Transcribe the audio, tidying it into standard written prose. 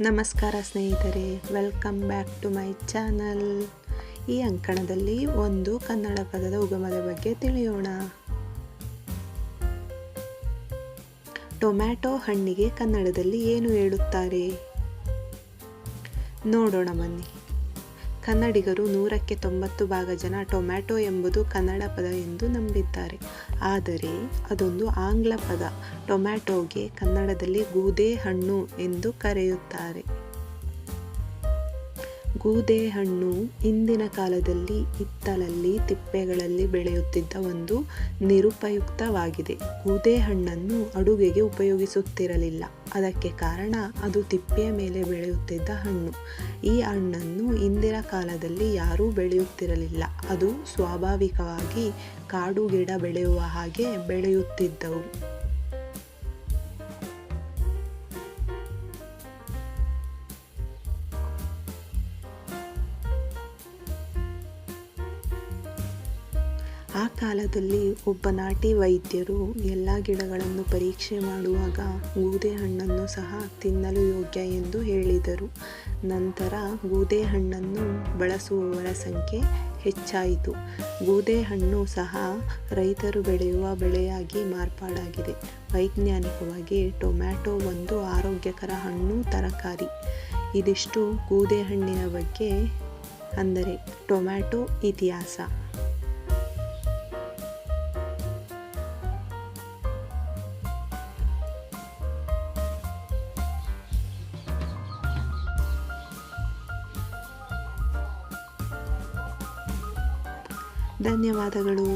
ನಮಸ್ಕಾರ ಸ್ನೇಹಿತರೆ, welcome back to my channel. ಈ ಅಂಕಣದಲ್ಲಿ ಒಂದು ಕನ್ನಡ ಪದದ ಉಗಮದ ಬಗ್ಗೆ ತಿಳಿಯೋಣ. ಟೊಮ್ಯಾಟೊ ಹಣ್ಣಿಗೆ ಕನ್ನಡದಲ್ಲಿ ಏನು ಹೇಳುತ್ತಾರೆ? ನೋಡೋಣ ಬನ್ನಿ. ಕನ್ನಡಿಗರು 100ಕ್ಕೆ 90 ಭಾಗ ಜನ ಟೊಮ್ಯಾಟೊ ಎಂಬುದು ಕನ್ನಡ ಪದ ಎಂದು ನಂಬಿದ್ದಾರೆ. ಆದರೆ ಅದೊಂದು ಆಂಗ್ಲ ಪದ. ಟೊಮ್ಯಾಟೊಗೆ ಕನ್ನಡದಲ್ಲಿ ಗೂದೆ ಹಣ್ಣು ಎಂದು ಕರೆಯುತ್ತಾರೆ. ಗೂದೆ ಹಣ್ಣು ಇಂದಿನ ಕಾಲದಲ್ಲಿ ಹಿತ್ತಲಲ್ಲಿ ತಿಪ್ಪೆಗಳಲ್ಲಿ ಬೆಳೆಯುತ್ತಿದ್ದ ಒಂದು ನಿರುಪಯುಕ್ತವಾಗಿದೆ. ಗೂದೆ ಹಣ್ಣನ್ನು ಅಡುಗೆಗೆ ಉಪಯೋಗಿಸುತ್ತಿರಲಿಲ್ಲ. ಅದಕ್ಕೆ ಕಾರಣ ಅದು ತಿಪ್ಪೆಯ ಮೇಲೆ ಬೆಳೆಯುತ್ತಿದ್ದ ಹಣ್ಣು. ಈ ಹಣ್ಣನ್ನು ಇಂದಿನ ಕಾಲದಲ್ಲಿ ಯಾರೂ ಬೆಳೆಯುತ್ತಿರಲಿಲ್ಲ. ಅದು ಸ್ವಾಭಾವಿಕವಾಗಿ ಕಾಡು ಗಿಡ ಬೆಳೆಯುವ ಹಾಗೆ ಬೆಳೆಯುತ್ತಿದ್ದವು. ಆ ಕಾಲದಲ್ಲಿ ಒಬ್ಬ ನಾಟಿ ವೈದ್ಯರು ಎಲ್ಲ ಗಿಡಗಳನ್ನು ಪರೀಕ್ಷೆ ಮಾಡುವಾಗ ಗೂದೆ ಹಣ್ಣನ್ನು ಸಹ ತಿನ್ನಲು ಯೋಗ್ಯ ಎಂದು ಹೇಳಿದರು. ನಂತರ ಗೂದೆ ಹಣ್ಣನ್ನು ಬಳಸುವವರ ಸಂಖ್ಯೆ ಹೆಚ್ಚಾಯಿತು. ಗೂದೆ ಹಣ್ಣು ಸಹ ರೈತರು ಬೆಳೆಯುವ ಬೆಳೆಯಾಗಿ ಮಾರ್ಪಾಡಾಗಿದೆ. ವೈಜ್ಞಾನಿಕವಾಗಿ ಟೊಮ್ಯಾಟೊ ಒಂದು ಆರೋಗ್ಯಕರ ಹಣ್ಣು, ತರಕಾರಿ. ಇದಿಷ್ಟು ಗೂದೆ ಹಣ್ಣಿನ ಬಗ್ಗೆ, ಅಂದರೆ ಟೊಮ್ಯಾಟೊ ಇತಿಹಾಸ. ಧನ್ಯವಾದಗಳು.